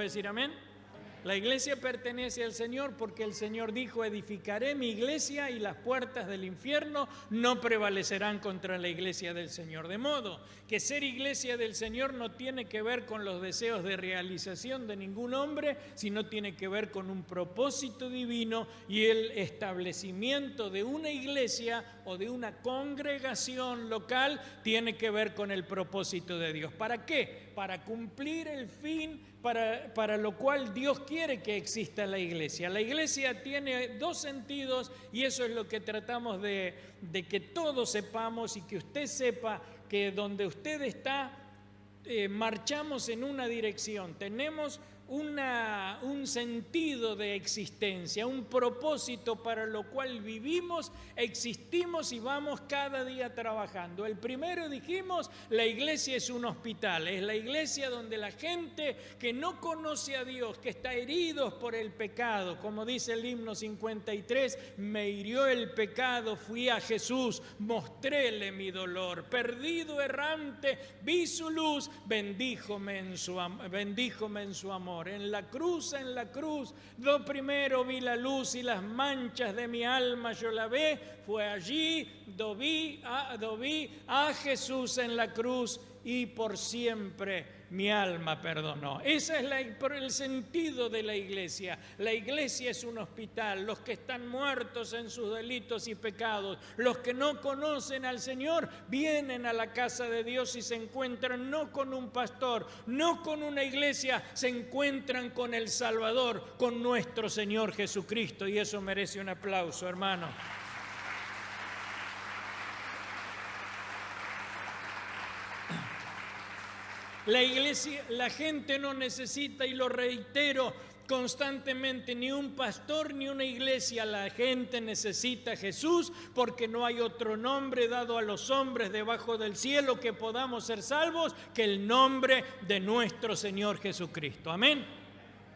¿Puede decir amén? La iglesia pertenece al Señor porque el Señor dijo: edificaré mi iglesia y las puertas del infierno no prevalecerán contra la iglesia del Señor. De modo que ser iglesia del Señor no tiene que ver con los deseos de realización de ningún hombre, sino tiene que ver con un propósito divino, y el establecimiento de una iglesia o de una congregación local tiene que ver con el propósito de Dios. ¿Para qué? Para cumplir el fin para lo cual Dios quiere que exista la iglesia. La iglesia tiene dos sentidos, y eso es lo que tratamos de que todos sepamos y que usted sepa, que donde usted está, marchamos en una dirección, tenemos un sentido de existencia, un propósito para lo cual vivimos, existimos y vamos cada día trabajando. El primero, dijimos, la iglesia es un hospital, es la iglesia donde la gente que no conoce a Dios, que está heridos por el pecado, como dice el himno 53, me hirió el pecado, fui a Jesús, mostréle mi dolor, perdido errante, vi su luz, bendíjome en su amor. En la cruz, lo primero vi la luz y las manchas de mi alma yo la ve, fue allí, do vi a Jesús en la cruz y por siempre mi alma perdonó. Ese es el sentido de la iglesia. La iglesia es un hospital. Los que están muertos en sus delitos y pecados, los que no conocen al Señor, vienen a la casa de Dios y se encuentran no con un pastor, no con una iglesia, se encuentran con el Salvador, con nuestro Señor Jesucristo, y eso merece un aplauso, hermano. La iglesia, la gente no necesita, y lo reitero constantemente, ni un pastor ni una iglesia. La gente necesita a Jesús, porque no hay otro nombre dado a los hombres debajo del cielo que podamos ser salvos que el nombre de nuestro Señor Jesucristo. Amén.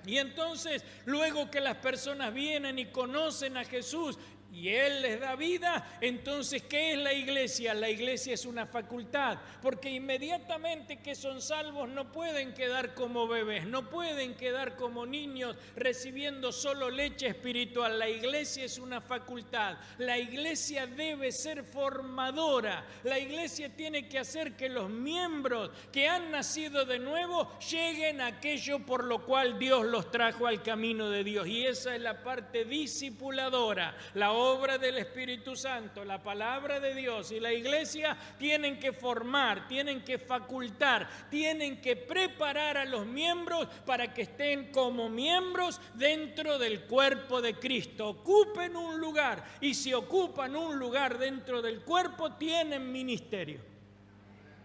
Y entonces, luego que las personas vienen y conocen a Jesús y Él les da vida, entonces, ¿qué es la iglesia? La iglesia es una facultad, porque inmediatamente que son salvos no pueden quedar como bebés, no pueden quedar como niños recibiendo solo leche espiritual. La iglesia es una facultad. La iglesia debe ser formadora. La iglesia tiene que hacer que los miembros que han nacido de nuevo lleguen a aquello por lo cual Dios los trajo al camino de Dios, y esa es la parte discipuladora. La obra del Espíritu Santo, la palabra de Dios y la iglesia tienen que formar, tienen que facultar, tienen que preparar a los miembros para que estén como miembros dentro del cuerpo de Cristo. Ocupen un lugar, y si ocupan un lugar dentro del cuerpo, tienen ministerio.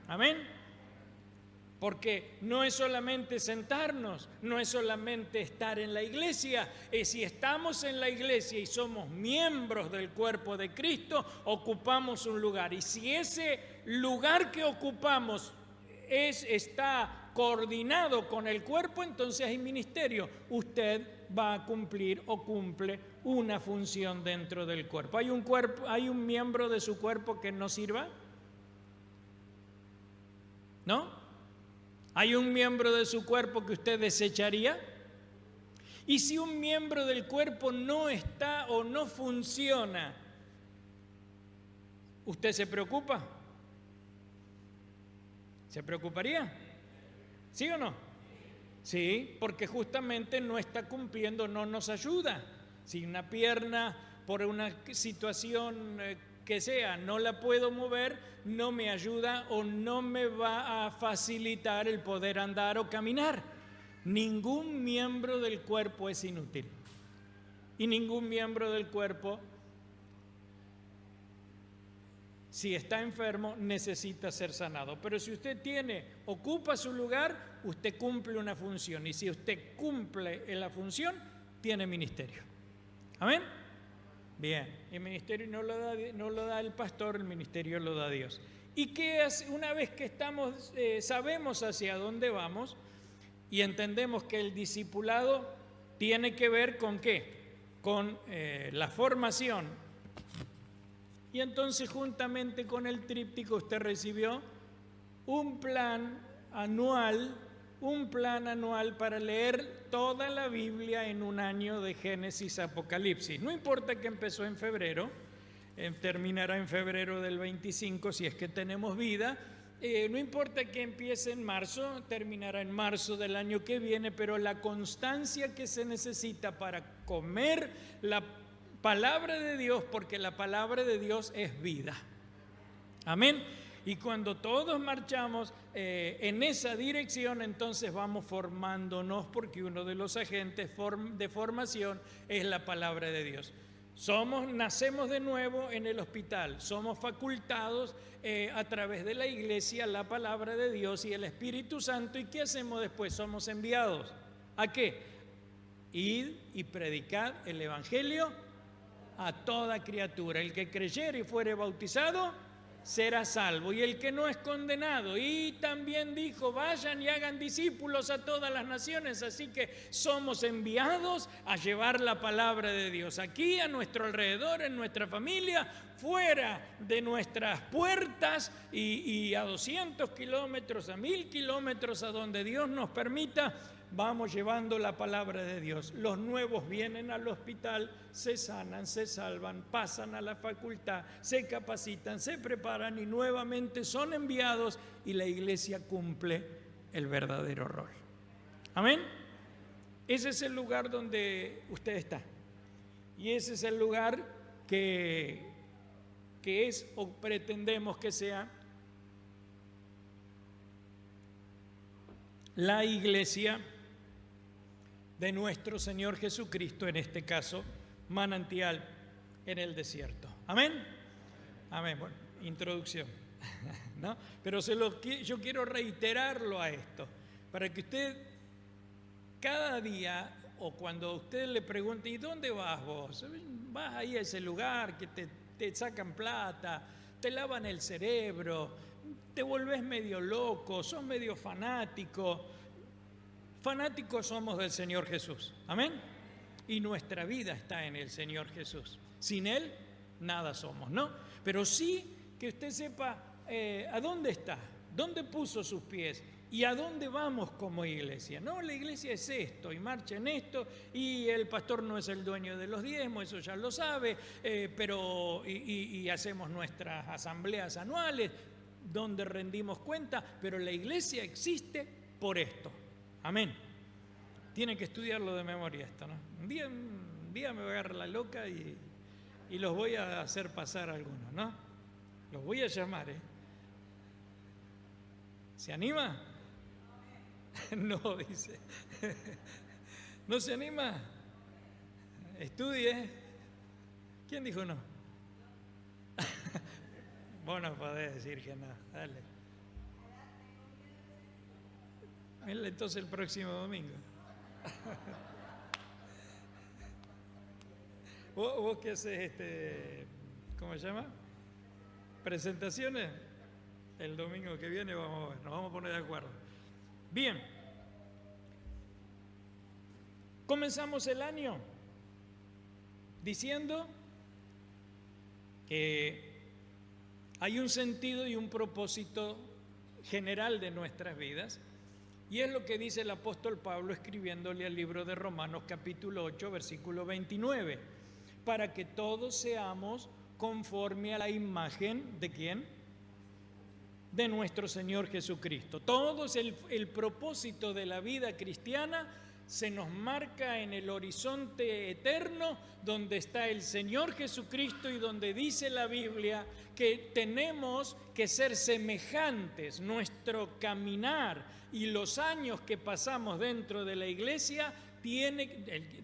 Amén. Porque no es solamente sentarnos, no es solamente estar en la iglesia. Si estamos en la iglesia y somos miembros del cuerpo de Cristo, ocupamos un lugar. Y si ese lugar que ocupamos está coordinado con el cuerpo, entonces hay ministerio. Usted va a cumplir o cumple una función dentro del cuerpo. ¿Hay un miembro de su cuerpo que no sirva? ¿No? ¿Hay un miembro de su cuerpo que usted desecharía? Y si un miembro del cuerpo no está o no funciona, ¿usted se preocupa? ¿Se preocuparía? ¿Sí o no? Sí, porque justamente no está cumpliendo, no nos ayuda. Si una pierna, por una situación que sea, no la puedo mover, no me ayuda o no me va a facilitar el poder andar o caminar. Ningún miembro del cuerpo es inútil, y ningún miembro del cuerpo, si está enfermo, necesita ser sanado. Pero si usted ocupa su lugar, usted cumple una función, y si usted cumple en la función, tiene ministerio. Amén. Bien, el ministerio no lo da el pastor, el ministerio lo da Dios. ¿Y qué hace? Una vez que sabemos hacia dónde vamos y entendemos que el discipulado tiene que ver con ¿qué? Con la formación. Y entonces, juntamente con el tríptico, usted recibió un plan anual, un plan anual para leer toda la Biblia en un año de Génesis a Apocalipsis. No importa que empezó en febrero, terminará en febrero del 25 si es que tenemos vida. No importa que empiece en marzo, terminará en marzo del año que viene, pero la constancia que se necesita para comer la palabra de Dios, porque la palabra de Dios es vida. Amén. Y cuando todos marchamos en esa dirección, entonces vamos formándonos, porque uno de los agentes de formación es la palabra de Dios. Nacemos de nuevo en el hospital, somos facultados a través de la iglesia, la palabra de Dios y el Espíritu Santo. ¿Y qué hacemos después? Somos enviados. ¿A qué? Id y predicad el Evangelio a toda criatura. El que creyere y fuere bautizado será salvo, y el que no es condenado. Y también dijo: vayan y hagan discípulos a todas las naciones. Así que somos enviados a llevar la palabra de Dios aquí, a nuestro alrededor, en nuestra familia, fuera de nuestras puertas, y a 200 kilómetros, a 1000 kilómetros, a donde Dios nos permita. Vamos llevando la palabra de Dios. Los nuevos vienen al hospital, se sanan, se salvan, pasan a la facultad, se capacitan, se preparan y nuevamente son enviados, y la iglesia cumple el verdadero rol. Amén. Ese es el lugar donde usted está. Y ese es el lugar que es, o pretendemos que sea, la iglesia de nuestro Señor Jesucristo, en este caso, manantial en el desierto. Amén. Amén. Bueno, introducción, ¿no? Pero yo quiero reiterarlo a esto, para que usted cada día, o cuando usted le pregunte: ¿y dónde vas vos? Vas ahí a ese lugar que te sacan plata, te lavan el cerebro, te volvés medio loco, sos medio fanático. Fanáticos somos del Señor Jesús. Amén. Y nuestra vida está en el Señor Jesús. Sin Él, nada somos, ¿no? Pero sí que usted sepa a dónde está, dónde puso sus pies y a dónde vamos como iglesia. No, la iglesia es esto y marcha en esto, y el pastor no es el dueño de los diezmos, eso ya lo sabe, pero hacemos nuestras asambleas anuales donde rendimos cuenta, pero la iglesia existe por esto. Amén. Tienen que estudiarlo de memoria esto, ¿no? Un día me voy a agarrar la loca y los voy a hacer pasar algunos, ¿no? Los voy a llamar, ¿eh? ¿Se anima? No, dice. ¿No se anima? Estudie. ¿Quién dijo no? Vos no podés decir que no. Dale. Entonces el próximo domingo. ¿Vos qué haces? ¿Cómo se llama? ¿Presentaciones? El domingo que viene nos vamos a poner de acuerdo. Bien. Comenzamos el año diciendo que hay un sentido y un propósito general de nuestras vidas. Y es lo que dice el apóstol Pablo escribiéndole al libro de Romanos capítulo 8, versículo 29, para que todos seamos conforme a la imagen ¿de quién? De nuestro Señor Jesucristo. Todos el propósito de la vida cristiana se nos marca en el horizonte eterno, donde está el Señor Jesucristo y donde dice la Biblia que tenemos que ser semejantes. Nuestro caminar y los años que pasamos dentro de la iglesia,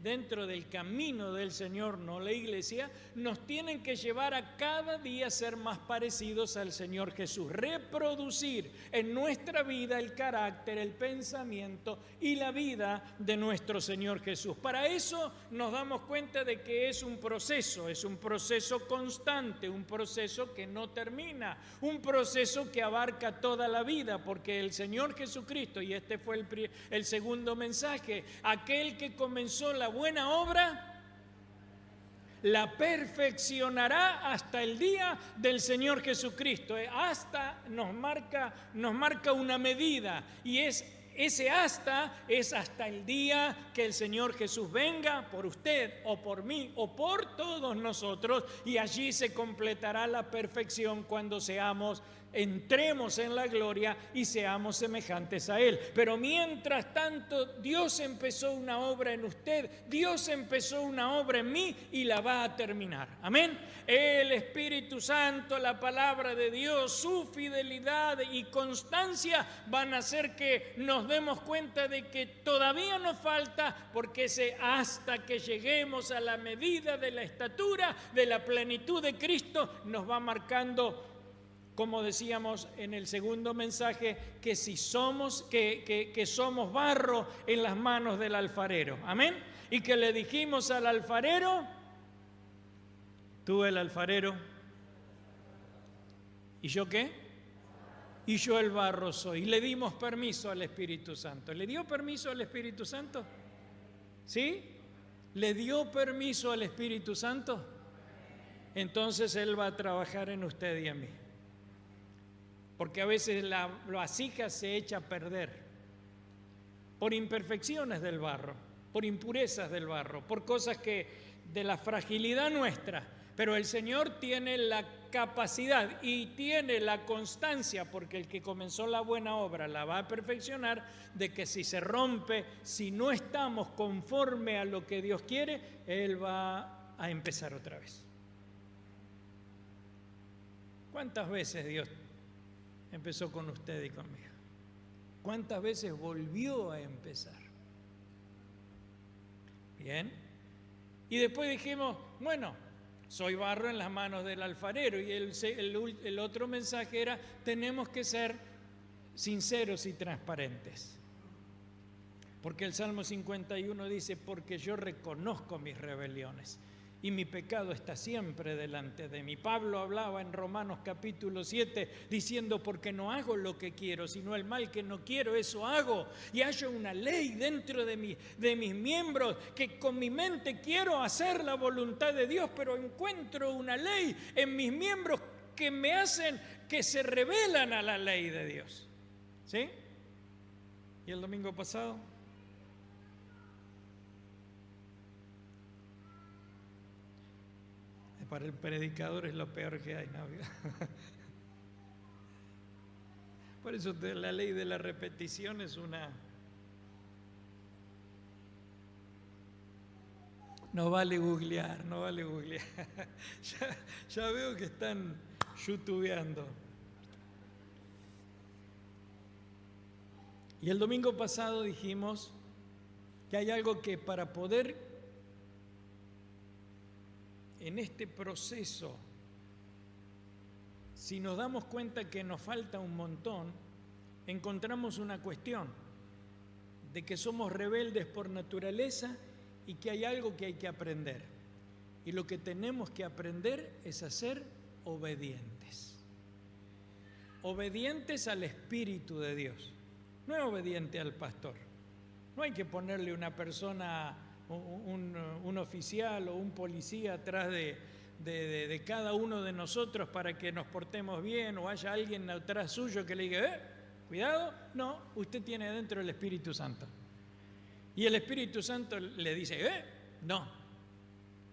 dentro del camino del Señor, no la iglesia, nos tienen que llevar a cada día a ser más parecidos al Señor Jesús, reproducir en nuestra vida el carácter, el pensamiento y la vida de nuestro Señor Jesús. Para eso nos damos cuenta de que es un proceso constante, un proceso que no termina, un proceso que abarca toda la vida, porque el Señor Jesucristo, y este fue el segundo mensaje, aquel que comenzó la buena obra, la perfeccionará hasta el día del Señor Jesucristo. Hasta nos marca una medida, y es ese hasta es hasta el día que el Señor Jesús venga por usted o por mí o por todos nosotros, y allí se completará la perfección cuando entremos en la gloria y seamos semejantes a Él. Pero mientras tanto, Dios empezó una obra en usted, Dios empezó una obra en mí y la va a terminar. Amén. El Espíritu Santo, la palabra de Dios, su fidelidad y constancia van a hacer que nos demos cuenta de que todavía nos falta, porque hasta que lleguemos a la medida de la estatura de la plenitud de Cristo, nos va marcando, como decíamos en el segundo mensaje, que si somos barro en las manos del alfarero. Amén. Y que le dijimos al alfarero: tú el alfarero, ¿y yo qué? Y yo el barro soy. Y le dimos permiso al Espíritu Santo. ¿Le dio permiso al Espíritu Santo? ¿Sí? ¿Le dio permiso al Espíritu Santo? Entonces Él va a trabajar en usted y en mí. Porque a veces la vasija se echa a perder por imperfecciones del barro, por impurezas del barro, por cosas de la fragilidad nuestra. Pero el Señor tiene la capacidad y tiene la constancia, porque el que comenzó la buena obra la va a perfeccionar, de que si se rompe, si no estamos conforme a lo que Dios quiere, Él va a empezar otra vez. ¿Cuántas veces Dios empezó con usted y conmigo? ¿Cuántas veces volvió a empezar? Bien. Y después dijimos, bueno, soy barro en las manos del alfarero. Y el otro mensaje era, tenemos que ser sinceros y transparentes. Porque el Salmo 51 dice, porque yo reconozco mis rebeliones y mi pecado está siempre delante de mí. Pablo hablaba en Romanos capítulo 7 diciendo, porque no hago lo que quiero, sino el mal que no quiero, eso hago. Y hallo una ley dentro de mis miembros, que con mi mente quiero hacer la voluntad de Dios, pero encuentro una ley en mis miembros que me hacen que se rebelan a la ley de Dios. ¿Sí? ¿Y el domingo pasado? Para el predicador es lo peor que hay, ¿no? Por eso la ley de la repetición es una... No vale googlear, no vale googlear. Ya veo que están youtubeando. Y el domingo pasado dijimos que hay algo que para poder, en este proceso, si nos damos cuenta que nos falta un montón, encontramos una cuestión de que somos rebeldes por naturaleza y que hay algo que hay que aprender. Y lo que tenemos que aprender es a ser obedientes. Obedientes al Espíritu de Dios, no es obediente al pastor. No hay que ponerle una persona, un oficial o un policía atrás de cada uno de nosotros para que nos portemos bien, o haya alguien atrás suyo que le diga, cuidado. No, usted tiene dentro el Espíritu Santo. Y el Espíritu Santo le dice, no.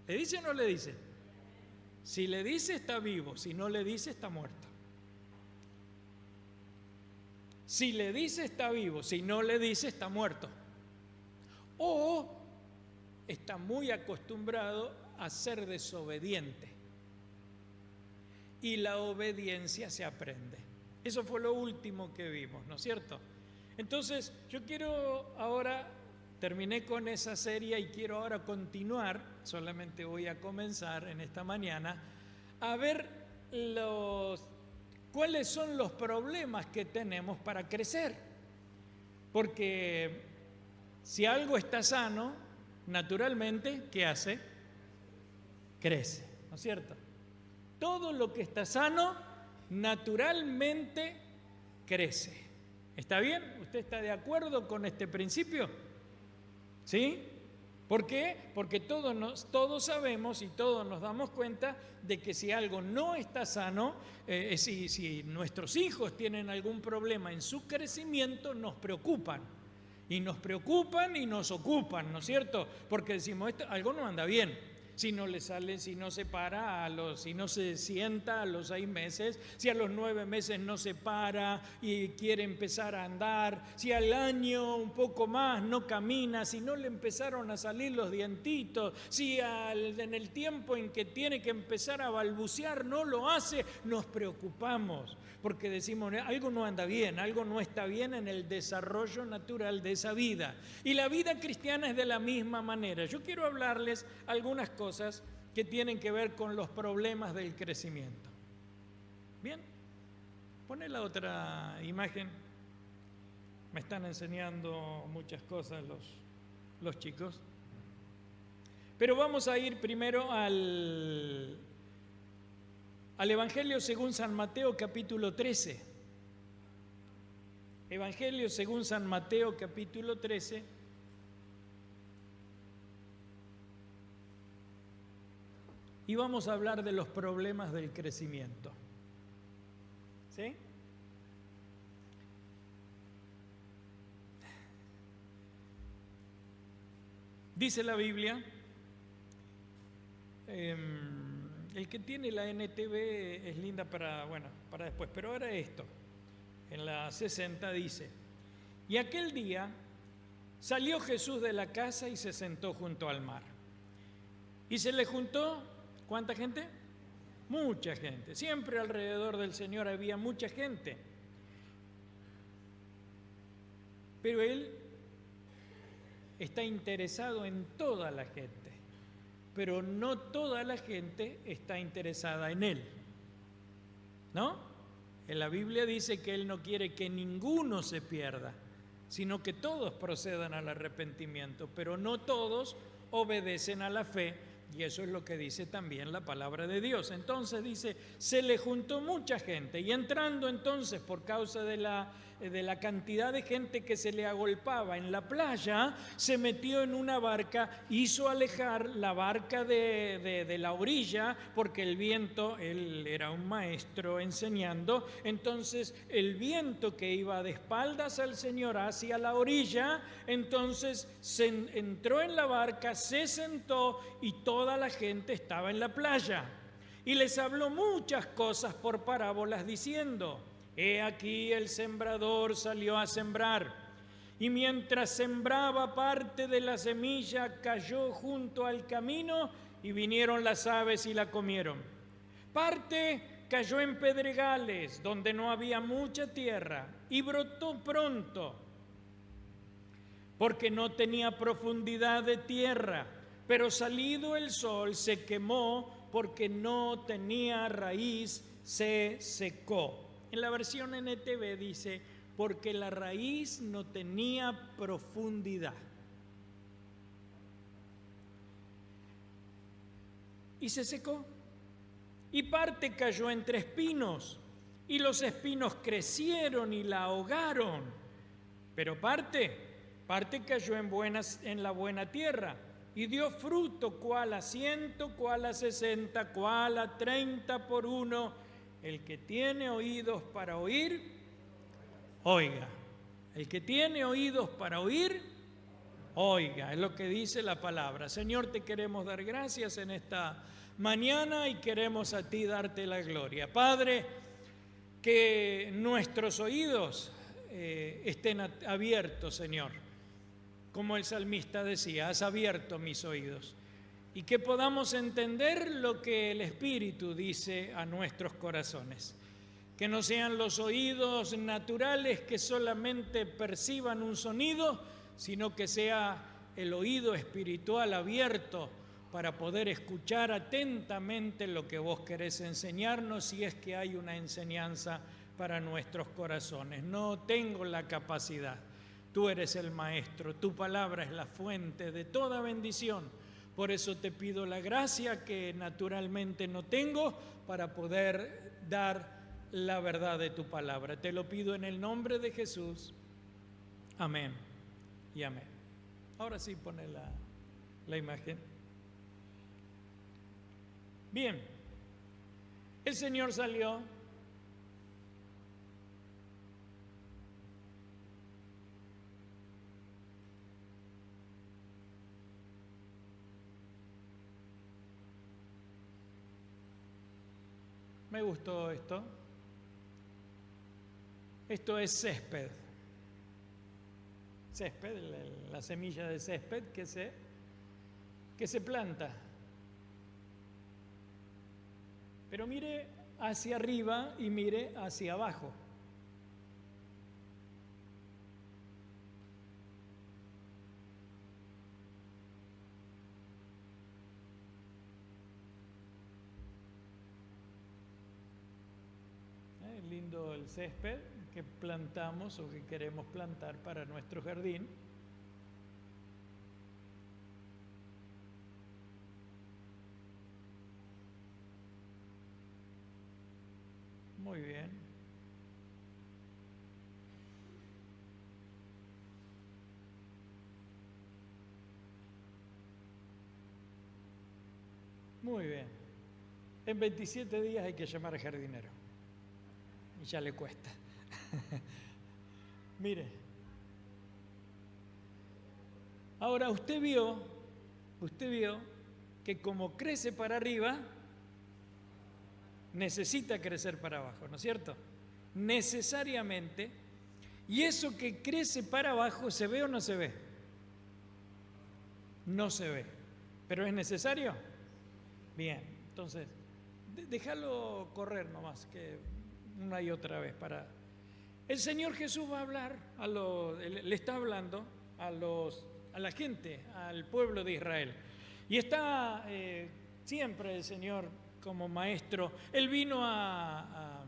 ¿Le dice o no le dice? Si le dice, está vivo. Si no le dice, está muerto. Si le dice, está vivo. Si no le dice, está muerto. O está muy acostumbrado a ser desobediente. Y la obediencia se aprende. Eso fue lo último que vimos, ¿no es cierto? Entonces, yo quiero ahora, terminé con esa serie y quiero ahora continuar, solamente voy a comenzar en esta mañana, a ver cuáles son los problemas que tenemos para crecer. Porque si algo está sano, naturalmente, ¿qué hace? Crece, ¿no es cierto? Todo lo que está sano, naturalmente crece. ¿Está bien? ¿Usted está de acuerdo con este principio? ¿Sí? ¿Por qué? Porque todos sabemos y todos nos damos cuenta de que si algo no está sano, si nuestros hijos tienen algún problema en su crecimiento, nos preocupan. Y nos preocupan y nos ocupan, ¿no es cierto? Porque decimos, algo no anda bien. Si no le sale, si no se para, si no se sienta a los 6 meses, si a los 9 meses no se para y quiere empezar a andar, si al año un poco más no camina, si no le empezaron a salir los dientitos, si en el tiempo en que tiene que empezar a balbucear no lo hace, nos preocupamos porque decimos, algo no anda bien, algo no está bien en el desarrollo natural de esa vida. Y la vida cristiana es de la misma manera. Yo quiero hablarles algunas cosas que tienen que ver con los problemas del crecimiento. Bien, pone la otra imagen. Me están enseñando muchas cosas los chicos. Pero vamos a ir primero al Evangelio según San Mateo capítulo 13. Evangelio según San Mateo capítulo 13. Y vamos a hablar de los problemas del crecimiento. ¿Sí? Dice la Biblia, el que tiene la NTV es linda para después, pero ahora esto, en la 60 dice, y aquel día salió Jesús de la casa y se sentó junto al mar. Y se le juntó, ¿cuánta gente? Mucha gente. Siempre alrededor del Señor había mucha gente. Pero Él está interesado en toda la gente. Pero no toda la gente está interesada en Él. ¿No? En la Biblia dice que Él no quiere que ninguno se pierda, sino que todos procedan al arrepentimiento, pero no todos obedecen a la fe, y eso es lo que dice también la palabra de Dios. Entonces dice, se le juntó mucha gente, y entrando entonces por causa de la cantidad de gente que se le agolpaba en la playa, se metió en una barca, hizo alejar la barca de la orilla, porque el viento, él era un maestro enseñando, entonces el viento que iba de espaldas al Señor hacia la orilla, entonces entró en la barca, se sentó y toda la gente estaba en la playa. Y les habló muchas cosas por parábolas diciendo, he aquí el sembrador salió a sembrar, y mientras sembraba parte de la semilla cayó junto al camino y vinieron las aves y la comieron. Parte cayó en pedregales donde no había mucha tierra y brotó pronto porque no tenía profundidad de tierra, pero salido el sol se quemó porque no tenía raíz, se secó. En la versión NTV dice, porque la raíz no tenía profundidad. Y se secó. Y parte cayó entre espinos, y los espinos crecieron y la ahogaron. Pero parte cayó en la buena tierra, y dio fruto, cuál a 100, cuál a 60, cuál a 30 por uno. El que tiene oídos para oír, oiga. El que tiene oídos para oír, oiga. Es lo que dice la palabra. Señor, te queremos dar gracias en esta mañana y queremos a ti darte la gloria. Padre, que nuestros oídos estén abiertos, Señor. Como el salmista decía, has abierto mis oídos. Y que podamos entender lo que el Espíritu dice a nuestros corazones. Que no sean los oídos naturales que solamente perciban un sonido, sino que sea el oído espiritual abierto para poder escuchar atentamente lo que vos querés enseñarnos, si es que hay una enseñanza para nuestros corazones. No tengo la capacidad. Tú eres el Maestro, tu palabra es la fuente de toda bendición. Por eso te pido la gracia que naturalmente no tengo para poder dar la verdad de tu palabra. Te lo pido en el nombre de Jesús. Amén y amén. Ahora sí, pone la imagen. Bien, el Señor salió. Me gustó esto. Esto es césped. Césped, la semilla de césped que se planta. Pero mire hacia arriba y mire hacia abajo. Lindo el césped que plantamos o que queremos plantar para nuestro jardín. Muy bien. Muy bien. En 27 días hay que llamar al jardinero. Y ya le cuesta. Mire. Ahora usted vio que como crece para arriba, necesita crecer para abajo, ¿no es cierto? Necesariamente. Y eso que crece para abajo, ¿se ve o no se ve? No se ve. ¿Pero es necesario? Bien, entonces, déjalo correr nomás, que una y otra vez para... El Señor Jesús va a hablar, le está hablando a la gente, al pueblo de Israel. Y está siempre el Señor como maestro. Él vino a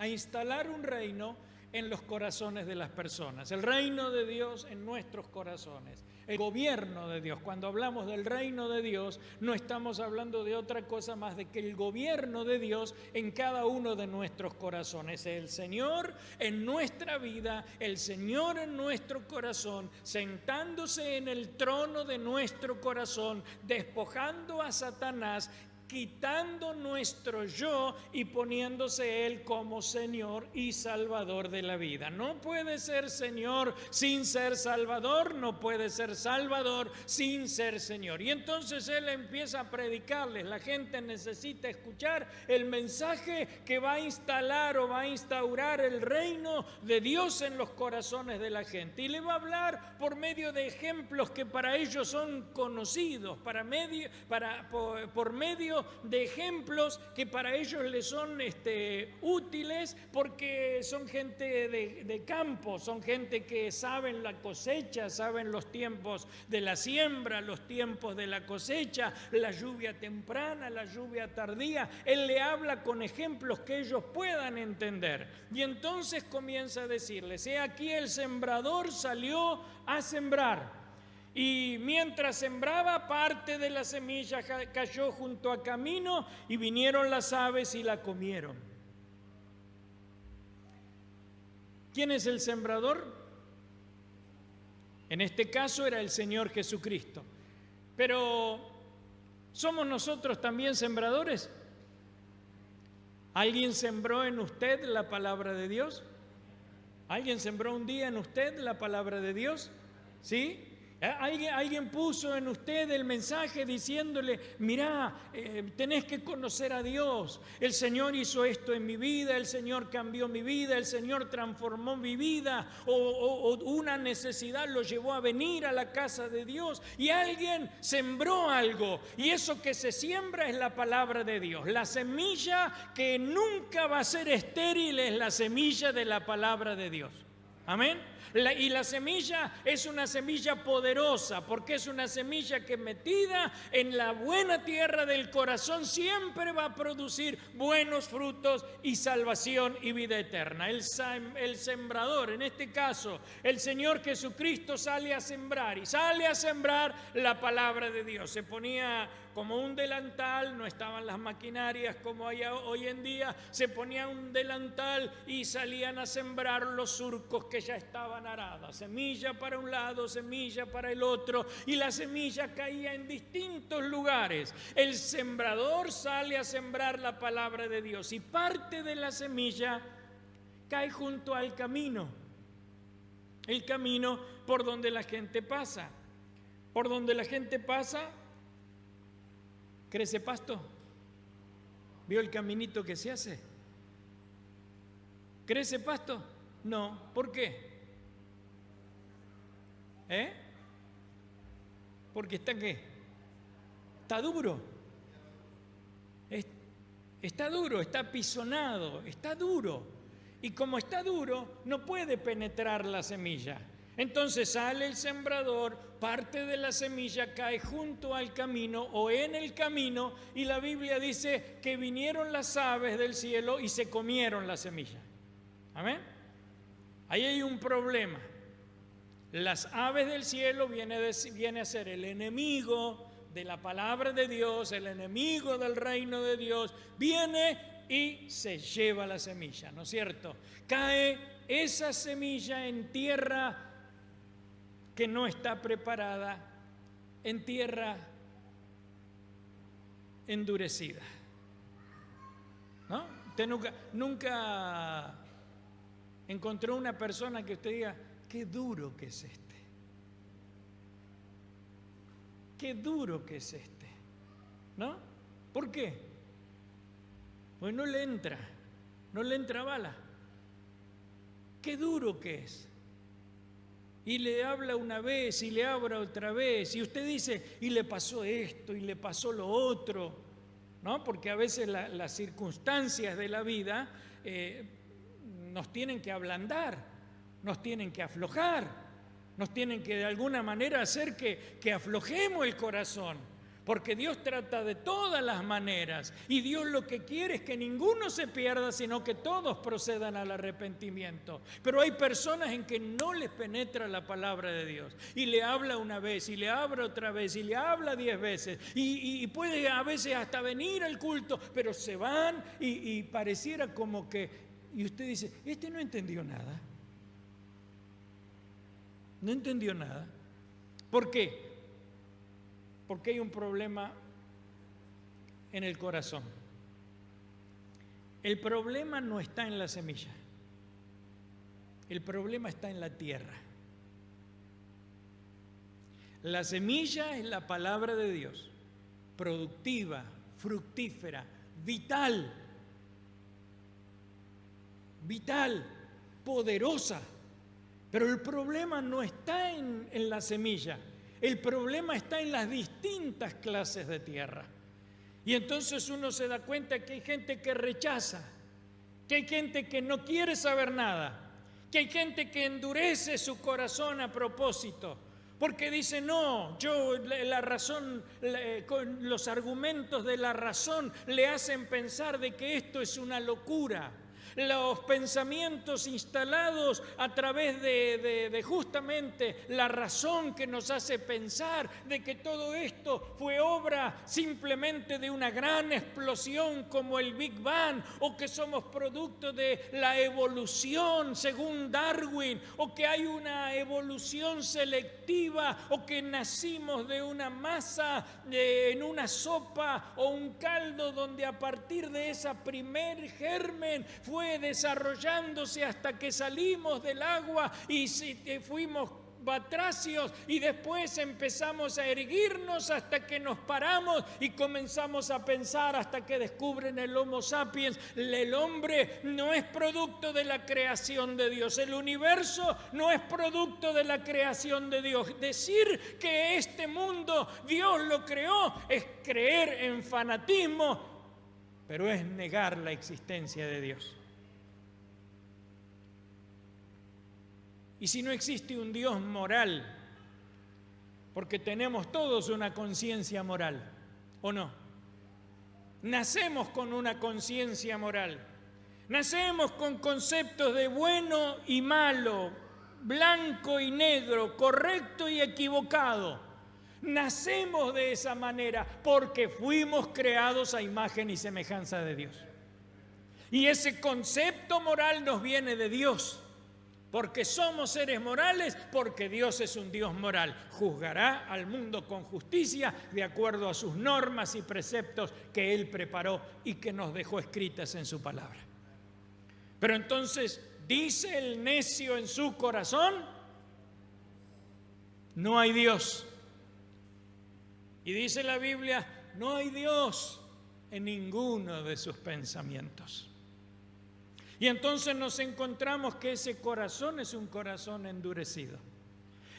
instalar un reino en los corazones de las personas. El reino de Dios en nuestros corazones. El gobierno de Dios. Cuando hablamos del reino de Dios, no estamos hablando de otra cosa más de que el gobierno de Dios en cada uno de nuestros corazones. El Señor en nuestra vida, el Señor en nuestro corazón, sentándose en el trono de nuestro corazón, despojando a Satanás, quitando nuestro yo y poniéndose Él como Señor y Salvador de la vida. No puede ser Señor sin ser Salvador, no puede ser Salvador sin ser Señor. Y entonces Él empieza a predicarles. La gente necesita escuchar el mensaje que va a instalar o va a instaurar el reino de Dios en los corazones de la gente. Y le va a hablar por medio de ejemplos que para ellos son conocidos, por medio de ejemplos que para ellos les son útiles, porque son gente de campo, son gente que saben la cosecha, saben los tiempos de la siembra, los tiempos de la cosecha, la lluvia temprana, la lluvia tardía. Él le habla con ejemplos que ellos puedan entender. Y entonces comienza a decirles: he aquí el sembrador salió a sembrar. Y mientras sembraba, parte de la semilla cayó junto a camino y vinieron las aves y la comieron. ¿Quién es el sembrador? En este caso era el Señor Jesucristo. Pero, ¿somos nosotros también sembradores? ¿Alguien sembró en usted la palabra de Dios? ¿Alguien sembró un día en usted la palabra de Dios? ¿Sí? Alguien puso en usted el mensaje diciéndole: mirá, tenés que conocer a Dios. El Señor hizo esto en mi vida, el Señor cambió mi vida, el Señor transformó mi vida, o una necesidad lo llevó a venir a la casa de Dios, y alguien sembró algo, y eso que se siembra es la palabra de Dios. La semilla que nunca va a ser estéril es la semilla de la palabra de Dios. Amén. Y la semilla es una semilla poderosa, porque es una semilla que metida en la buena tierra del corazón siempre va a producir buenos frutos y salvación y vida eterna. El sembrador, en este caso el Señor Jesucristo, sale a sembrar, y sale a sembrar la palabra de Dios. Se ponía como un delantal, no estaban las maquinarias como hay hoy en día, se ponía un delantal y salían a sembrar los surcos que ya estaban estaban aradas, semilla para un lado, semilla para el otro, y la semilla caía en distintos lugares. El sembrador sale a sembrar la palabra de Dios y parte de la semilla cae junto al camino, el camino por donde la gente pasa. Por donde la gente pasa, crece pasto. ¿Vio el caminito que se hace? ¿Crece pasto? No. ¿Por qué? Porque está ¿qué? Está duro. Está duro, está apisonado, está duro. Y como está duro, no puede penetrar la semilla. Entonces sale el sembrador, parte de la semilla cae junto al camino o en el camino, y la Biblia dice que vinieron las aves del cielo y se comieron la semilla. ¿Amén? Ahí hay un problema. Las aves del cielo viene a ser el enemigo de la palabra de Dios, el enemigo del reino de Dios, viene y se lleva la semilla, ¿no es cierto? Cae esa semilla en tierra que no está preparada, en tierra endurecida. ¿No? Usted nunca encontró una persona que usted diga, qué duro que es este. Qué duro que es este. ¿No? ¿Por qué? Pues no le entra bala. Qué duro que es. Y le habla una vez y le habla otra vez, y usted dice, y le pasó esto, y le pasó lo otro, ¿no? Porque a veces las circunstancias de la vida nos tienen que ablandar, nos tienen que aflojar, nos tienen que de alguna manera hacer que aflojemos el corazón. Porque Dios trata de todas las maneras, y Dios lo que quiere es que ninguno se pierda, sino que todos procedan al arrepentimiento. Pero hay personas en que no les penetra la palabra de Dios, y le habla una vez, y le habla otra vez, y le habla 10 veces, y puede a veces hasta venir al culto, pero se van y pareciera como que, y usted dice, este no entendió nada. No entendió nada. ¿Por qué? Porque hay un problema en el corazón. El problema no está en la semilla. El problema está en la tierra. La semilla es la palabra de Dios, productiva, fructífera, vital, poderosa. Pero el problema no está en la semilla. El problema está en las distintas clases de tierra. Y entonces uno se da cuenta que hay gente que rechaza, que hay gente que no quiere saber nada, que hay gente que endurece su corazón a propósito, porque dice, no, yo la razón, con los argumentos de la razón le hacen pensar de que esto es una locura. Los pensamientos instalados a través de justamente la razón que nos hace pensar de que todo esto fue obra simplemente de una gran explosión como el Big Bang, o que somos producto de la evolución según Darwin, o que hay una evolución selectiva, o que nacimos de una masa en una sopa o un caldo donde a partir de esa primer germen fue desarrollándose hasta que salimos del agua y fuimos batracios, y después empezamos a erguirnos hasta que nos paramos y comenzamos a pensar hasta que descubren el Homo sapiens. El hombre no es producto de la creación de Dios, el universo no es producto de la creación de Dios. Decir que este mundo Dios lo creó es creer en fanatismo, pero es negar la existencia de Dios. Y si no existe un Dios moral, porque tenemos todos una conciencia moral, ¿o no? Nacemos con una conciencia moral, nacemos con conceptos de bueno y malo, blanco y negro, correcto y equivocado. Nacemos de esa manera porque fuimos creados a imagen y semejanza de Dios. Y ese concepto moral nos viene de Dios. Porque somos seres morales, porque Dios es un Dios moral. Juzgará al mundo con justicia de acuerdo a sus normas y preceptos que Él preparó y que nos dejó escritas en su palabra. Pero entonces, dice el necio en su corazón, no hay Dios. Y dice la Biblia, no hay Dios en ninguno de sus pensamientos. Y entonces nos encontramos que ese corazón es un corazón endurecido.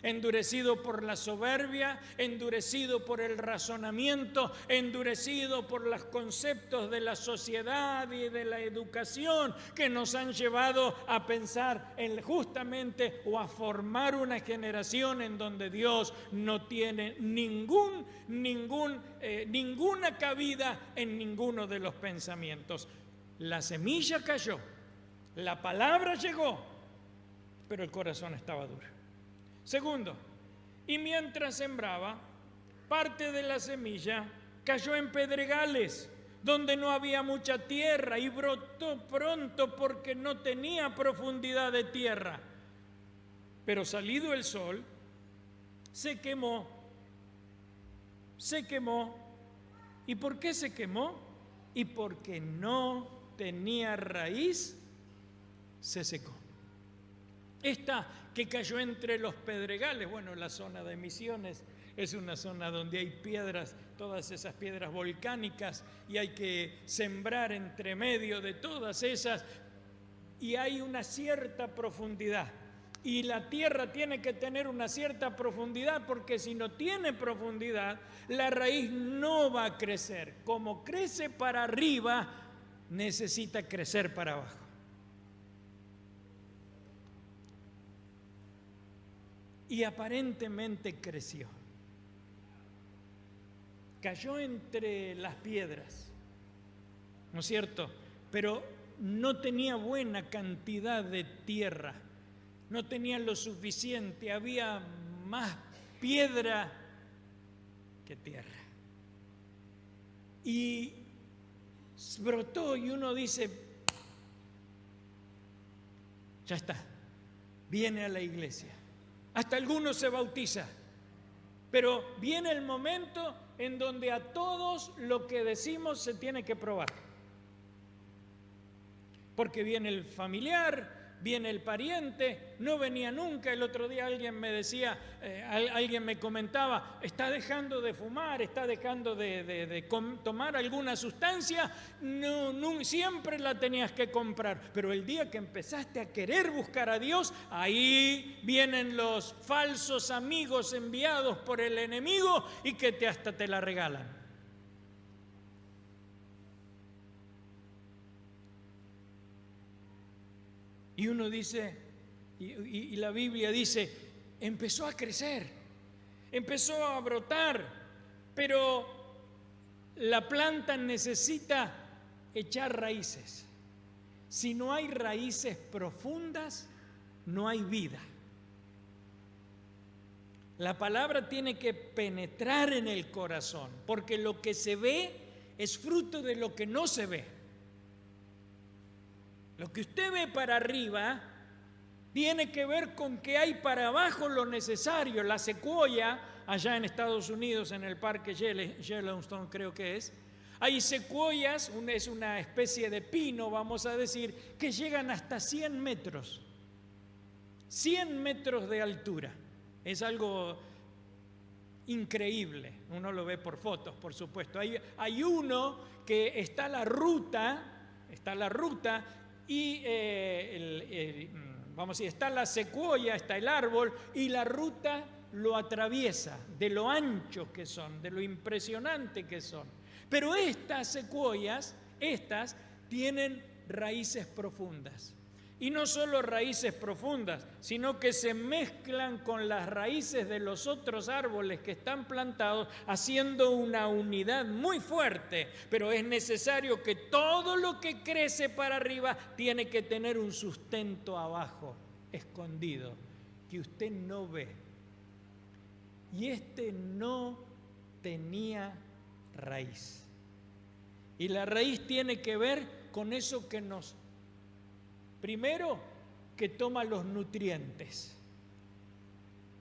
Endurecido por la soberbia, endurecido por el razonamiento, endurecido por los conceptos de la sociedad y de la educación que nos han llevado a pensar en justamente o a formar una generación en donde Dios no tiene ninguna cabida en ninguno de los pensamientos. La semilla cayó. La palabra llegó, pero el corazón estaba duro. Segundo, y mientras sembraba, parte de la semilla cayó en pedregales, donde no había mucha tierra, y brotó pronto porque no tenía profundidad de tierra. Pero salido el sol, se quemó. ¿Y por qué se quemó? Y porque no tenía raíz, se secó. Esta que cayó entre los pedregales, bueno, la zona de Misiones es una zona donde hay piedras, todas esas piedras volcánicas, y hay que sembrar entre medio de todas esas, y hay una cierta profundidad. Y la tierra tiene que tener una cierta profundidad, porque si no tiene profundidad, la raíz no va a crecer. Como crece para arriba, necesita crecer para abajo. Y aparentemente creció. Cayó entre las piedras, ¿no es cierto? Pero no tenía buena cantidad de tierra, no tenía lo suficiente, había más piedra que tierra. Y brotó y uno dice, ya está, viene a la iglesia. Hasta algunos se bautiza, pero viene el momento en donde a todos lo que decimos se tiene que probar. Porque viene el familiar, viene el pariente, no venía nunca. El otro día alguien me decía, alguien me comentaba, está dejando de fumar, está dejando de tomar alguna sustancia. No, siempre la tenías que comprar, pero el día que empezaste a querer buscar a Dios, ahí vienen los falsos amigos enviados por el enemigo y que hasta te la regalan. Y uno dice, y la Biblia dice, empezó a crecer, empezó a brotar, pero la planta necesita echar raíces. Si no hay raíces profundas, no hay vida. La palabra tiene que penetrar en el corazón, porque lo que se ve es fruto de lo que no se ve. Lo que usted ve para arriba tiene que ver con que hay para abajo lo necesario. La secuoya, allá en Estados Unidos, en el parque Yellowstone creo que es, hay secuoyas, es una especie de pino, vamos a decir, que llegan hasta 100 metros. 100 metros de altura. Es algo increíble. Uno lo ve por fotos, por supuesto. Hay uno que está la ruta y vamos a decir, está la secuoya, está el árbol, y la ruta lo atraviesa, de lo ancho que son, de lo impresionante que son. Pero estas secuoyas, tienen raíces profundas. Y no solo raíces profundas, sino que se mezclan con las raíces de los otros árboles que están plantados, haciendo una unidad muy fuerte. Pero es necesario que todo lo que crece para arriba tiene que tener un sustento abajo, escondido, que usted no ve. Y no tenía raíz. Y la raíz tiene que ver con eso que primero, que toma los nutrientes.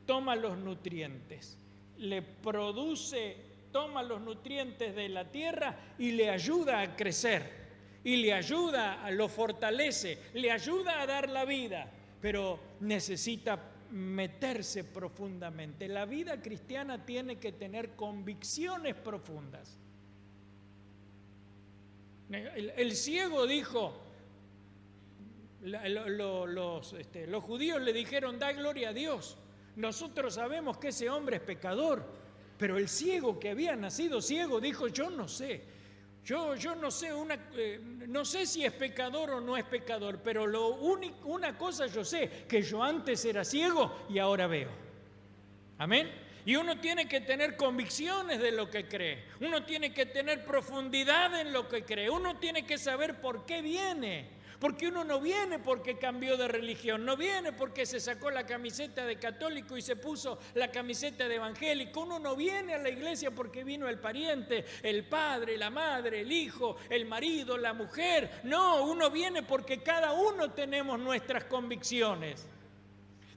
Toma los nutrientes. Le produce, toma los nutrientes de la tierra y le ayuda a crecer. Y le ayuda, lo fortalece, le ayuda a dar la vida. Pero necesita meterse profundamente. La vida cristiana tiene que tener convicciones profundas. El ciego dijo, los judíos le dijeron, da gloria a Dios. Nosotros sabemos que ese hombre es pecador, pero el ciego que había nacido ciego dijo, yo no sé. Yo no sé, no sé si es pecador o no es pecador, pero una cosa yo sé, que yo antes era ciego y ahora veo. Amén. Y uno tiene que tener convicciones de lo que cree. Uno tiene que tener profundidad en lo que cree. Uno tiene que saber por qué viene. Porque uno no viene porque cambió de religión, no viene porque se sacó la camiseta de católico y se puso la camiseta de evangélico. Uno no viene a la iglesia porque vino el pariente, el padre, la madre, el hijo, el marido, la mujer. No, uno viene porque cada uno tenemos nuestras convicciones.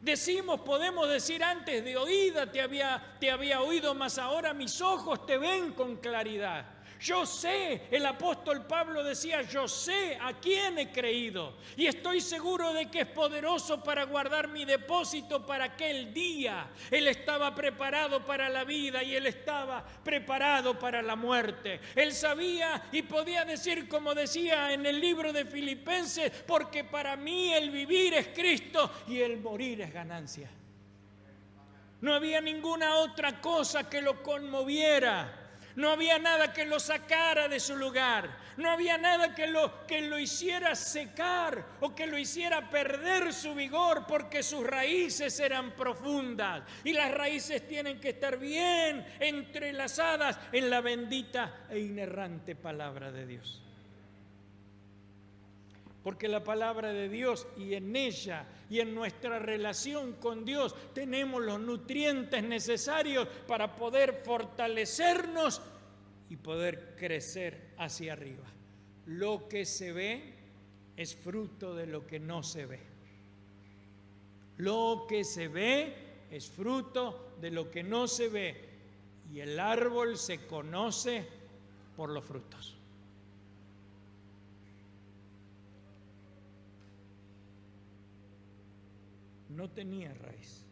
Decimos, podemos decir, antes de oída te había oído, mas ahora mis ojos te ven con claridad. Yo sé, el apóstol Pablo decía, yo sé a quién he creído y estoy seguro de que es poderoso para guardar mi depósito para aquel día. Él estaba preparado para la vida y él estaba preparado para la muerte. Él sabía y podía decir, como decía en el libro de Filipenses, porque para mí el vivir es Cristo y el morir es ganancia. No había ninguna otra cosa que lo conmoviera. No había nada que lo sacara de su lugar. No había nada que lo hiciera secar o que lo hiciera perder su vigor, porque sus raíces eran profundas. Y las raíces tienen que estar bien entrelazadas en la bendita e inerrante palabra de Dios. Porque la palabra de Dios, y en ella y en nuestra relación con Dios tenemos los nutrientes necesarios para poder fortalecernos y poder crecer hacia arriba. Lo que se ve es fruto de lo que no se ve. Lo que se ve es fruto de lo que no se ve. Y el árbol se conoce por los frutos. No tenía raíz.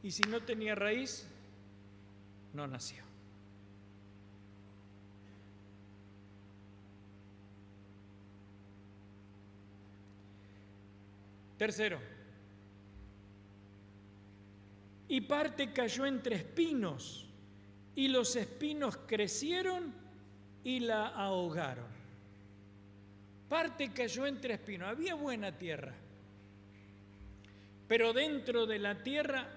Y si no tenía raíz, no nació. Tercero, y parte cayó entre espinos, y los espinos crecieron y la ahogaron. Parte cayó entre espinos. Había buena tierra, pero dentro de la tierra,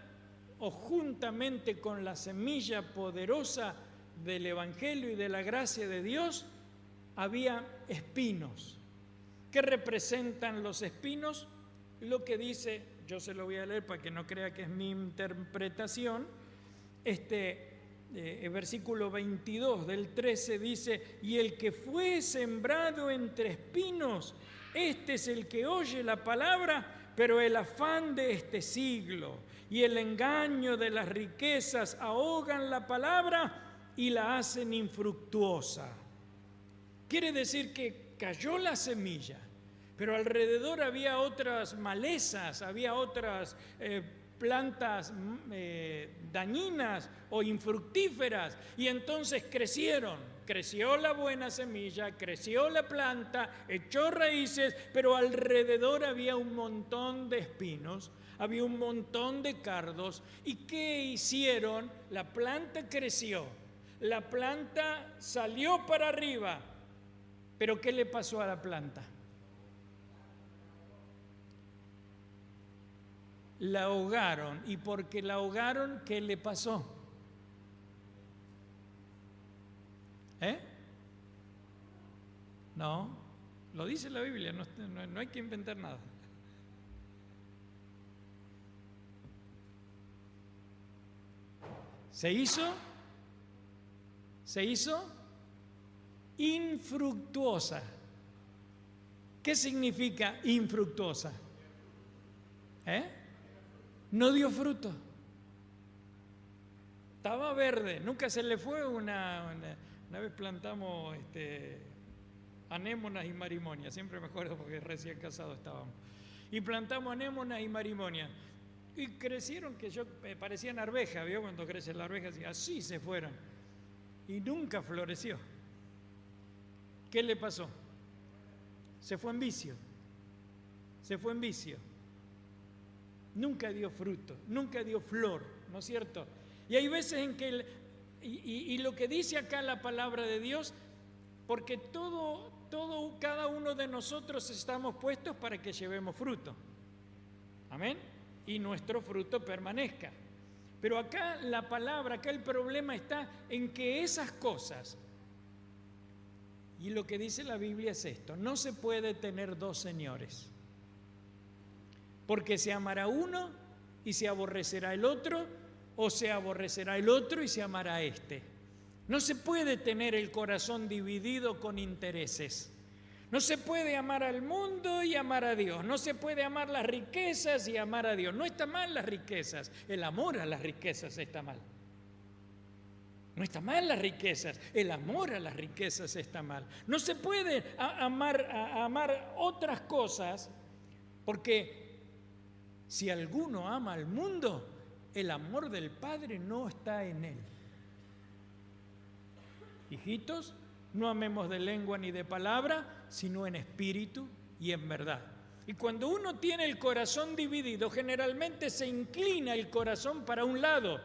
o juntamente con la semilla poderosa del Evangelio y de la gracia de Dios, había espinos. ¿Qué representan los espinos? Lo que dice, yo se lo voy a leer para que no crea que es mi interpretación, el versículo 22 del 13 dice, y el que fue sembrado entre espinos, este es el que oye la palabra, pero el afán de este siglo y el engaño de las riquezas ahogan la palabra y la hacen infructuosa. Quiere decir que cayó la semilla, pero alrededor había otras malezas, había otras plantas dañinas o infructíferas, y entonces creció la buena semilla, creció la planta, echó raíces, pero alrededor había un montón de espinos, había un montón de cardos. ¿Y qué hicieron? La planta creció, la planta salió para arriba, pero ¿qué le pasó a la planta? La ahogaron. ¿Y porque la ahogaron, qué le pasó? No, lo dice la Biblia, no hay que inventar nada. Se hizo infructuosa. ¿Qué significa infructuosa? No dio fruto. Estaba verde, nunca se le fue una vez plantamos anémonas y marimonias, siempre me acuerdo porque recién casados estábamos. Y plantamos anémonas y marimonias. Y crecieron que parecían arvejas, ¿vio? Cuando crecen las arvejas, y así se fueron. Y nunca floreció. ¿Qué le pasó? Se fue en vicio. Se fue en vicio. Nunca dio fruto, nunca dio flor, ¿no es cierto? Y hay veces en que, y lo que dice acá la palabra de Dios, porque cada uno de nosotros estamos puestos para que llevemos fruto. Amén. Y nuestro fruto permanezca. Pero acá la palabra, acá el problema está en que esas cosas, y lo que dice la Biblia es esto: no se puede tener dos señores, porque se amará uno y se aborrecerá el otro, o se aborrecerá el otro y se amará este. No se puede tener el corazón dividido con intereses. No se puede amar al mundo y amar a Dios. No se puede amar las riquezas y amar a Dios. No está mal las riquezas. El amor a las riquezas está mal. No está mal las riquezas. El amor a las riquezas está mal. No se puede amar otras cosas, porque si alguno ama al mundo, el amor del Padre no está en él. Hijitos, no amemos de lengua ni de palabra, sino en espíritu y en verdad. Y cuando uno tiene el corazón dividido, generalmente se inclina el corazón para un lado.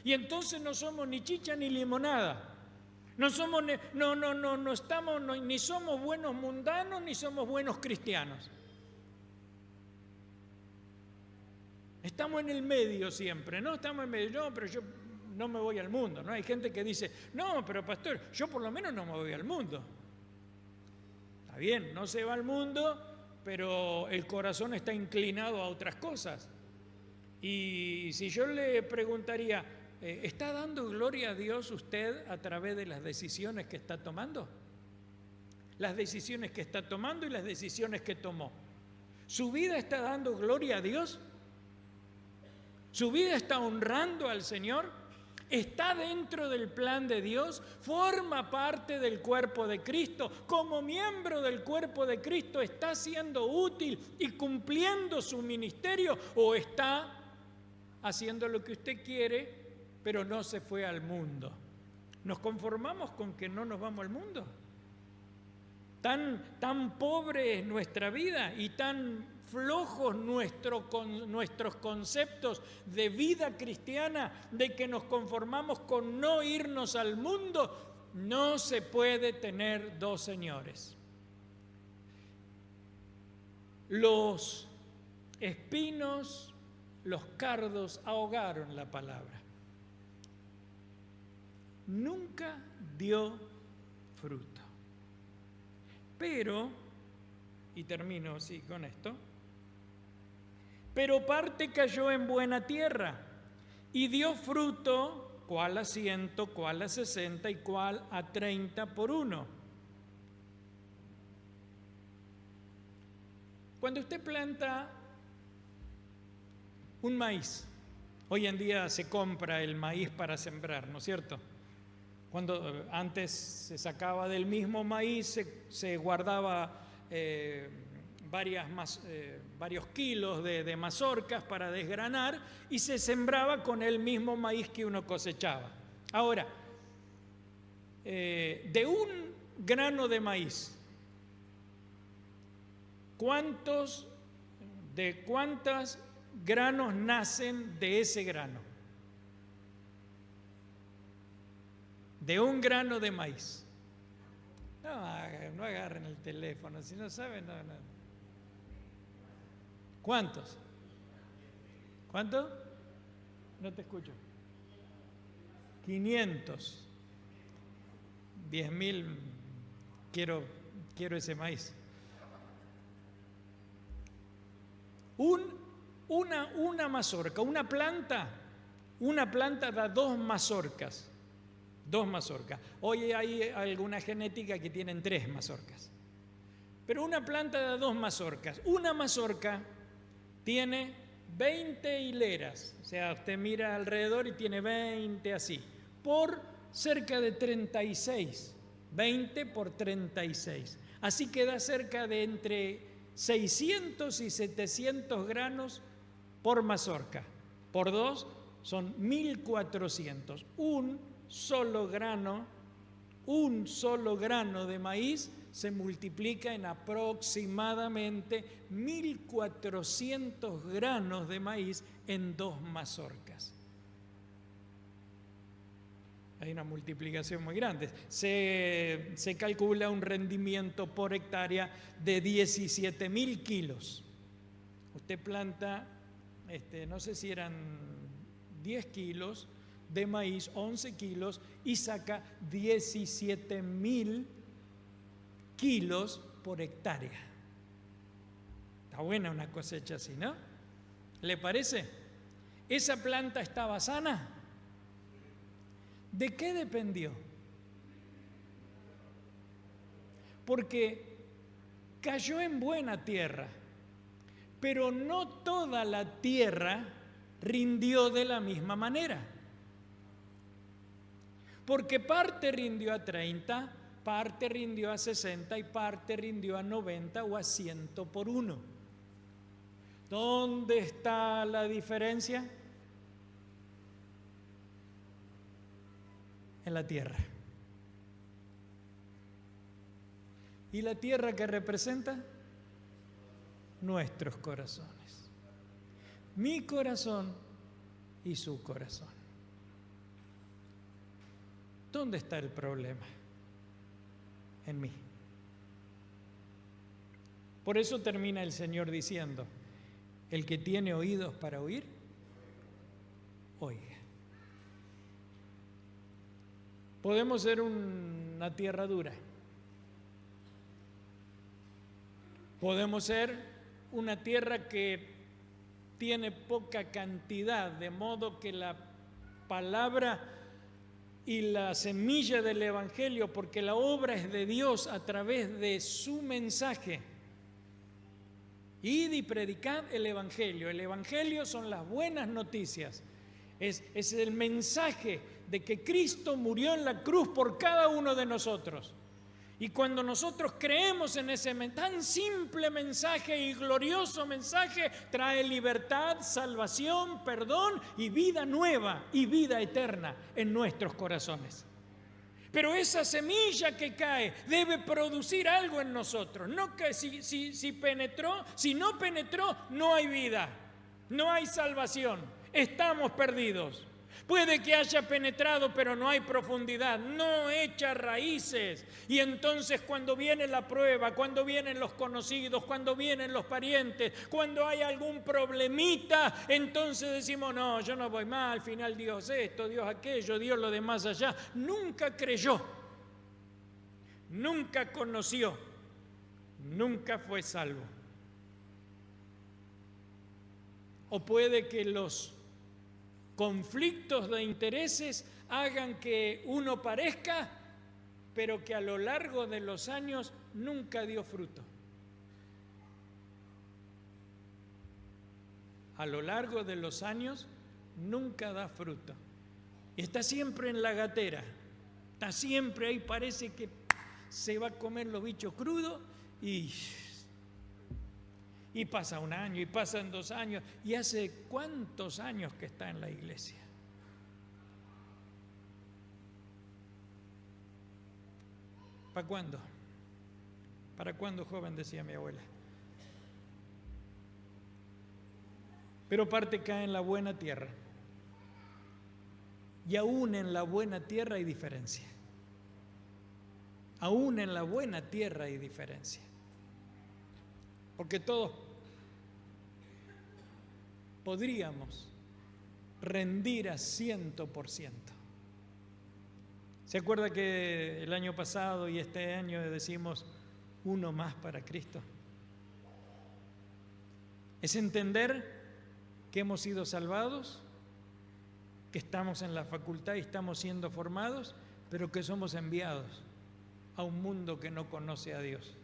Y entonces no somos ni chicha ni limonada. No somos, ni somos buenos mundanos, ni somos buenos cristianos. Estamos en el medio siempre, ¿no? Estamos en medio. No, pero yo no me voy al mundo, ¿no? Hay gente que dice, no, pero pastor, yo por lo menos no me voy al mundo. Está bien, no se va al mundo, pero el corazón está inclinado a otras cosas. Y si yo le preguntaría, ¿está dando gloria a Dios usted a través de las decisiones que está tomando? Las decisiones que está tomando y las decisiones que tomó. ¿Su vida está dando gloria a Dios? ¿Su vida está honrando al Señor? ¿Está dentro del plan de Dios? ¿Forma parte del cuerpo de Cristo? Como miembro del cuerpo de Cristo, ¿está siendo útil y cumpliendo su ministerio? ¿O está haciendo lo que usted quiere, pero no se fue al mundo? ¿Nos conformamos con que no nos vamos al mundo? Tan pobre es nuestra vida y tan flojos nuestros conceptos de vida cristiana, de que nos conformamos con no irnos al mundo. No se puede tener dos señores. Los espinos, los cardos ahogaron la palabra. Nunca dio fruto. Pero, y termino así con esto, pero parte cayó en buena tierra y dio fruto, cuál a 100, cuál a 60 y cuál a 30 por uno. Cuando usted planta un maíz, hoy en día se compra el maíz para sembrar, ¿no es cierto? Cuando antes se sacaba del mismo maíz, se guardaba varios kilos de mazorcas para desgranar y se sembraba con el mismo maíz que uno cosechaba. Ahora, de un grano de maíz, ¿cuántos granos nacen de ese grano? De un grano de maíz. No agarren el teléfono, si no saben, no. ¿Cuántos? ¿Cuánto? No te escucho. 500. 10.000. Quiero ese maíz. Una mazorca, una planta da 2 mazorcas. 2 mazorcas. Hoy hay alguna genética que tienen 3 mazorcas. Pero una planta da 2 mazorcas. Una mazorca tiene 20 hileras. O sea, usted mira alrededor y tiene 20 así. Por cerca de 36. 20 por 36. Así que da cerca de entre 600 y 700 granos por mazorca. Por 2 son 1400. Un solo grano de maíz se multiplica en aproximadamente 1400 granos de maíz en 2 mazorcas. Hay una multiplicación muy grande. Se calcula un rendimiento por hectárea de 17.000 kilos. Usted planta, no sé si eran 10 kilos de maíz, 11 kilos, y saca 17.000 kilos por hectárea. Está buena una cosecha así, ¿no? ¿Le parece? ¿Esa planta estaba sana? ¿De qué dependió? Porque cayó en buena tierra, pero no toda la tierra rindió de la misma manera. Porque parte rindió a 30, parte rindió a 60 y parte rindió a 90 o a 100 por 1. ¿Dónde está la diferencia? En la tierra. ¿Y la tierra que representa? Nuestros corazones. Mi corazón y su corazón. ¿Dónde está el problema? En mí. Por eso termina el Señor diciendo: el que tiene oídos para oír, oiga. Podemos ser una tierra dura. Podemos ser una tierra que tiene poca cantidad, de modo que la palabra y la semilla del Evangelio, porque la obra es de Dios a través de su mensaje. Id y predicad el Evangelio. El Evangelio son las buenas noticias. Es el mensaje de que Cristo murió en la cruz por cada uno de nosotros. Y cuando nosotros creemos en ese tan simple mensaje y glorioso mensaje, trae libertad, salvación, perdón y vida nueva y vida eterna en nuestros corazones. Pero esa semilla que cae debe producir algo en nosotros. No que si penetró, si no penetró, no hay vida, no hay salvación, estamos perdidos. Puede que haya penetrado, pero no hay profundidad, no echa raíces. Y entonces cuando viene la prueba, cuando vienen los conocidos, cuando vienen los parientes, cuando hay algún problemita, entonces decimos: no, yo no voy más, al final Dios esto, Dios aquello, Dios lo de más allá. Nunca creyó, nunca conoció, nunca fue salvo. O puede que los conflictos de intereses hagan que uno parezca, pero que a lo largo de los años nunca dio fruto. A lo largo de los años nunca da fruto. Y está siempre en la gatera, está siempre ahí, parece que se va a comer los bichos crudos y pasa un año, y pasan 2 años, y hace ¿cuántos años que está en la iglesia? ¿Para cuándo? ¿Para cuándo, joven?, decía mi abuela. Pero parte cae en la buena tierra. Y aún en la buena tierra hay diferencia. Aún en la buena tierra hay diferencia. Porque todos podríamos rendir a 100%. ¿Se acuerda que el año pasado y este año decimos uno más para Cristo? Es entender que hemos sido salvados, que estamos en la facultad y estamos siendo formados, pero que somos enviados a un mundo que no conoce a Dios.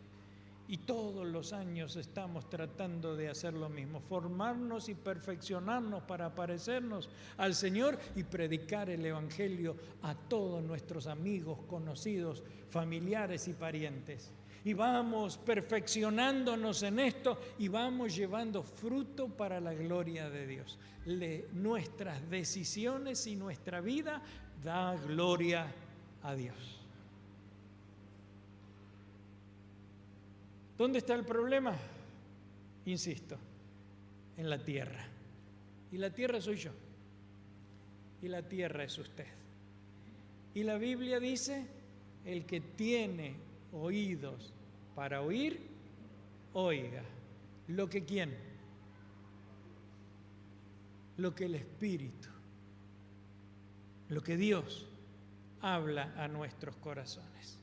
Y todos los años estamos tratando de hacer lo mismo, formarnos y perfeccionarnos para parecernos al Señor y predicar el Evangelio a todos nuestros amigos, conocidos, familiares y parientes. Y vamos perfeccionándonos en esto y vamos llevando fruto para la gloria de Dios. Nuestras decisiones y nuestra vida da gloria a Dios. ¿Dónde está el problema? Insisto, en la tierra. Y la tierra soy yo. Y la tierra es usted. Y la Biblia dice, el que tiene oídos para oír, oiga. ¿Lo que quién? Lo que el Espíritu, lo que Dios habla a nuestros corazones.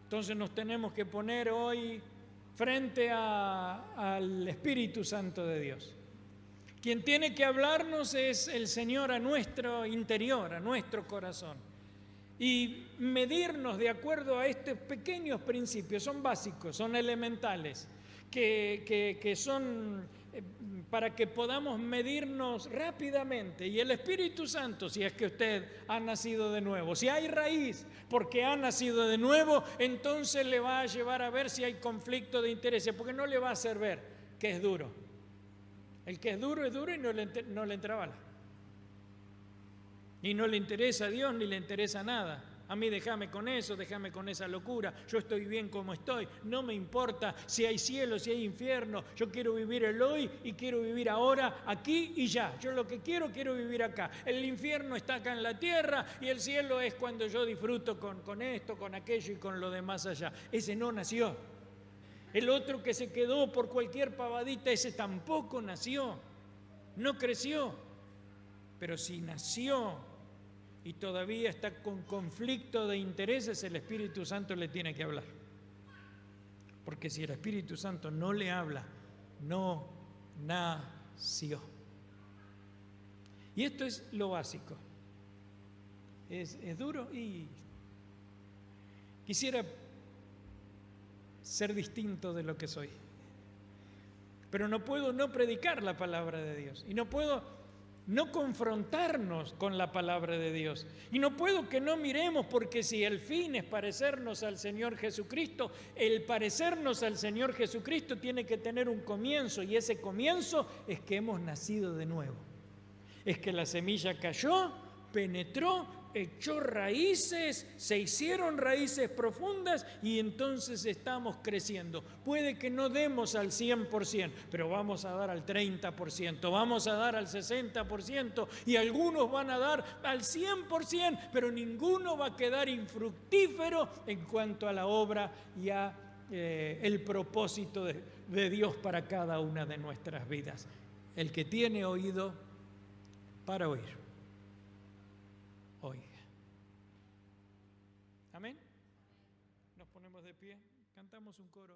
Entonces nos tenemos que poner hoy frente al Espíritu Santo de Dios. Quien tiene que hablarnos es el Señor a nuestro interior, a nuestro corazón. Y medirnos de acuerdo a estos pequeños principios, son básicos, son elementales, que son para que podamos medirnos rápidamente. Y el Espíritu Santo, si es que usted ha nacido de nuevo, si hay raíz porque ha nacido de nuevo, entonces le va a llevar a ver si hay conflicto de intereses, porque no le va a hacer ver que es duro. El que es duro y no le entra bala. Y no le interesa a Dios ni le interesa nada. A mí déjame con eso, déjame con esa locura. Yo estoy bien como estoy. No me importa si hay cielo, si hay infierno. Yo quiero vivir el hoy y quiero vivir ahora, aquí y ya. Yo lo que quiero vivir acá. El infierno está acá en la tierra y el cielo es cuando yo disfruto con esto, con aquello y con lo demás allá. Ese no nació. El otro que se quedó por cualquier pavadita, ese tampoco nació. No creció. Pero si nació y todavía está con conflicto de intereses, el Espíritu Santo le tiene que hablar. Porque si el Espíritu Santo no le habla, no nació. Y esto es lo básico. Es duro y quisiera ser distinto de lo que soy. Pero no puedo no predicar la palabra de Dios. Y no puedo no confrontarnos con la palabra de Dios. Y no puedo que no miremos, porque si el fin es parecernos al Señor Jesucristo, el parecernos al Señor Jesucristo tiene que tener un comienzo, y ese comienzo es que hemos nacido de nuevo. Es que la semilla cayó, penetró, echó raíces, se hicieron raíces profundas y entonces estamos creciendo. Puede que no demos al 100%, pero vamos a dar al 30%, vamos a dar al 60% y algunos van a dar al 100%, pero ninguno va a quedar infructífero en cuanto a la obra y a el propósito de Dios para cada una de nuestras vidas. El que tiene oído para oír, oiga. Amén. Nos ponemos de pie, cantamos un coro.